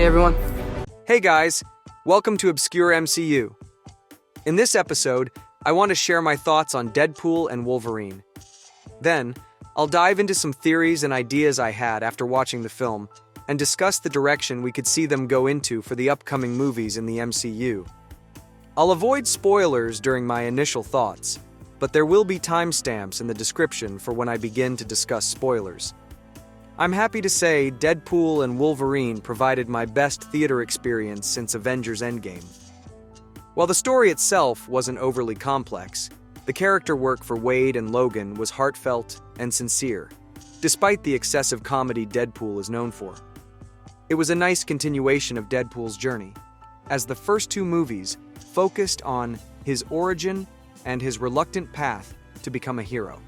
Hey everyone. Hey guys, welcome to Obscure MCU. In this episode, I want to share my thoughts on Deadpool and Wolverine. Then, I'll dive into some theories and ideas I had after watching the film, and discuss the direction we could see them go into for the upcoming movies in the MCU. I'll avoid spoilers during my initial thoughts, but there will be timestamps in the description for when I begin to discuss spoilers. I'm happy to say Deadpool and Wolverine provided my best theater experience since Avengers Endgame. While the story itself wasn't overly complex, the character work for Wade and Logan was heartfelt and sincere, despite the excessive comedy Deadpool is known for. It was a nice continuation of Deadpool's journey, as the first two movies focused on his origin and his reluctant path to become a hero.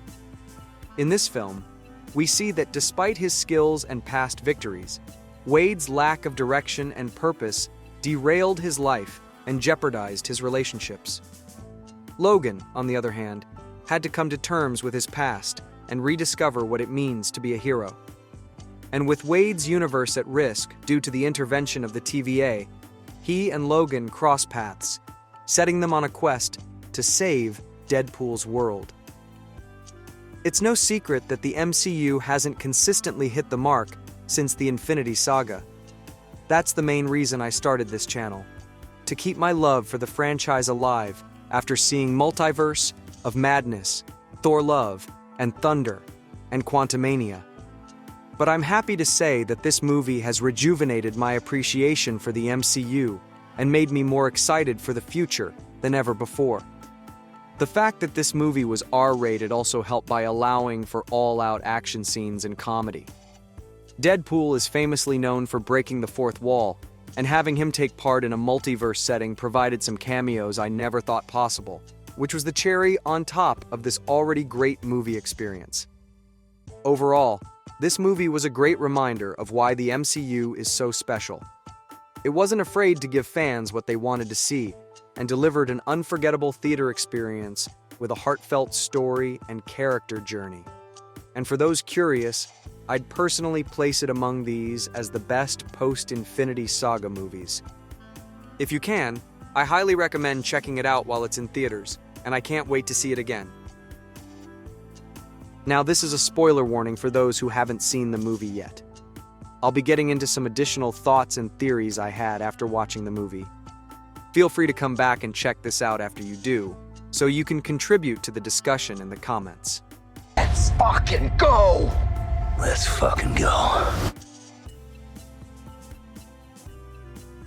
In this film, we see that despite his skills and past victories, Wade's lack of direction and purpose derailed his life and jeopardized his relationships. Logan, on the other hand, had to come to terms with his past and rediscover what it means to be a hero. And with Wade's universe at risk due to the intervention of the TVA, he and Logan cross paths, setting them on a quest to save Deadpool's world. It's no secret that the MCU hasn't consistently hit the mark since the Infinity Saga. That's the main reason I started this channel, to keep my love for the franchise alive after seeing Multiverse of Madness, Thor: Love and Thunder, and Quantumania. But I'm happy to say that this movie has rejuvenated my appreciation for the MCU and made me more excited for the future than ever before. The fact that this movie was R-rated also helped by allowing for all-out action scenes and comedy. Deadpool is famously known for breaking the fourth wall, and having him take part in a multiverse setting provided some cameos I never thought possible, which was the cherry on top of this already great movie experience. Overall, this movie was a great reminder of why the MCU is so special. It wasn't afraid to give fans what they wanted to see, and delivered an unforgettable theater experience with a heartfelt story and character journey. And for those curious, I'd personally place it among these as the best post-Infinity Saga movies. If you can, I highly recommend checking it out while it's in theaters, and I can't wait to see it again. Now, this is a spoiler warning for those who haven't seen the movie yet. I'll be getting into some additional thoughts and theories I had after watching the movie. Feel free to come back and check this out after you do, so you can contribute to the discussion in the comments. Let's fucking go! Let's fucking go.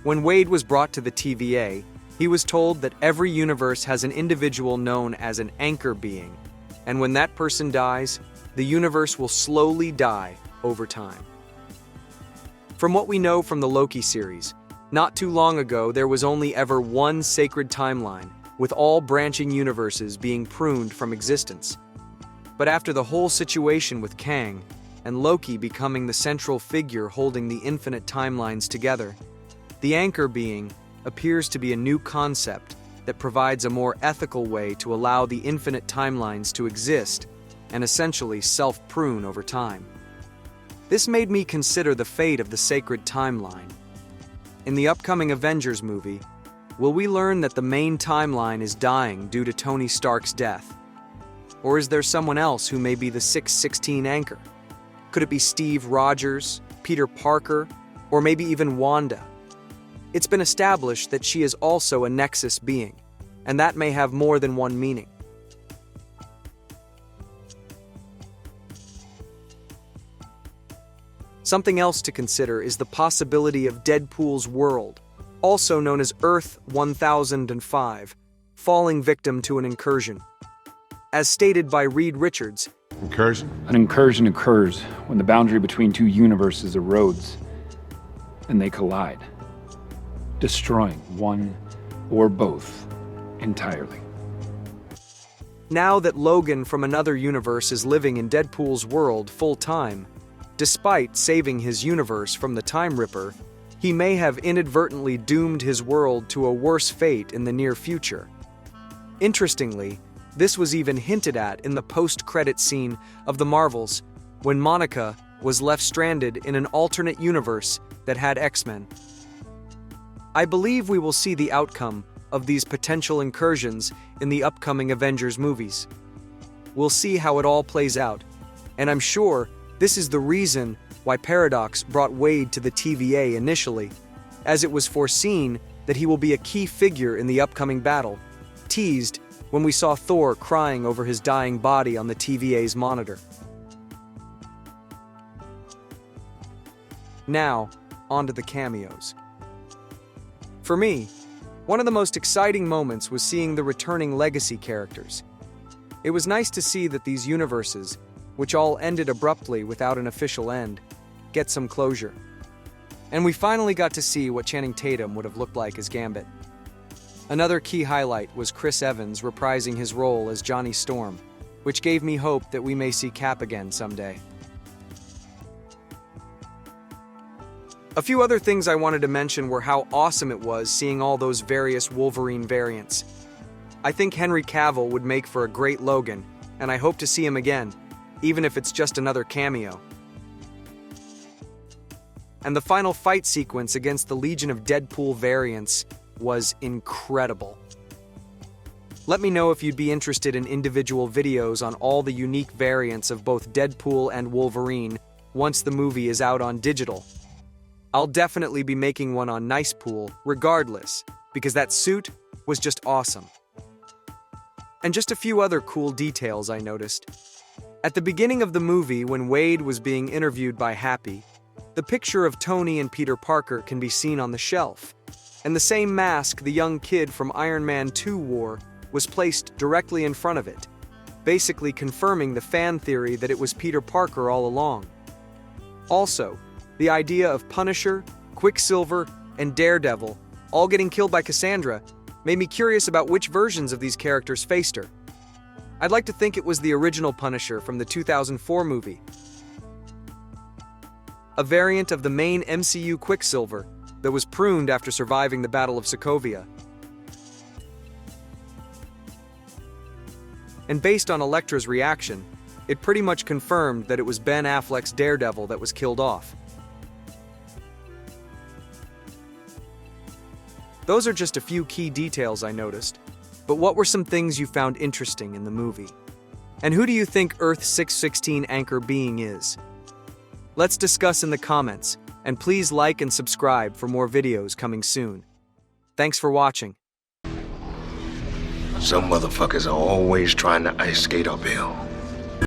When Wade was brought to the TVA, he was told that every universe has an individual known as an anchor being, and when that person dies, the universe will slowly die over time. From what we know from the Loki series, not too long ago there was only ever one sacred timeline, with all branching universes being pruned from existence. But after the whole situation with Kang, and Loki becoming the central figure holding the infinite timelines together, the anchor being appears to be a new concept that provides a more ethical way to allow the infinite timelines to exist and essentially self-prune over time. This made me consider the fate of the sacred timeline. In the upcoming Avengers movie, will we learn that the main timeline is dying due to Tony Stark's death? Or is there someone else who may be the 616 anchor? Could it be Steve Rogers, Peter Parker, or maybe even Wanda? It's been established that she is also a Nexus being, and that may have more than one meaning. Something else to consider is the possibility of Deadpool's world, also known as Earth 1005, falling victim to an incursion. As stated by Reed Richards, An incursion occurs when the boundary between two universes erodes, and they collide, destroying one or both entirely. now that Logan from another universe is living in Deadpool's world full-time, despite saving his universe from the Time Ripper, he may have inadvertently doomed his world to a worse fate in the near future. Interestingly, this was even hinted at in the post-credit scene of The Marvels, when Monica was left stranded in an alternate universe that had X-Men. I believe we will see the outcome of these potential incursions in the upcoming Avengers movies. We'll see how it all plays out, and I'm sure this is the reason why Paradox brought Wade to the TVA initially, as it was foreseen that he will be a key figure in the upcoming battle, teased when we saw Thor crying over his dying body on the TVA's monitor. Now, onto the cameos. For me, one of the most exciting moments was seeing the returning legacy characters. It was nice to see that these universes, which all ended abruptly without an official end, get some closure. And we finally got to see what Channing Tatum would have looked like as Gambit. Another key highlight was Chris Evans reprising his role as Johnny Storm, which gave me hope that we may see Cap again someday. A few other things I wanted to mention were how awesome it was seeing all those various Wolverine variants. I think Henry Cavill would make for a great Logan, and I hope to see him again, even if it's just another cameo. And the final fight sequence against the Legion of Deadpool variants was incredible. Let me know if you'd be interested in individual videos on all the unique variants of both Deadpool and Wolverine once the movie is out on digital. I'll definitely be making one on Nicepool regardless, because that suit was just awesome. And just a few other cool details I noticed. At the beginning of the movie, when Wade was being interviewed by Happy, the picture of Tony and Peter Parker can be seen on the shelf, and the same mask the young kid from Iron Man 2 wore was placed directly in front of it, basically confirming the fan theory that it was Peter Parker all along. Also, the idea of Punisher, Quicksilver, and Daredevil all getting killed by Cassandra made me curious about which versions of these characters faced her. I'd like to think it was the original Punisher from the 2004 movie, a variant of the main MCU Quicksilver that was pruned after surviving the Battle of Sokovia. And based on Elektra's reaction, it pretty much confirmed that it was Ben Affleck's Daredevil that was killed off. Those are just a few key details I noticed, but what were some things you found interesting in the movie? And who do you think Earth 616 anchor being is? Let's discuss in the comments, and please like and subscribe for more videos coming soon. Thanks for watching. Some motherfuckers are always trying to ice skate uphill.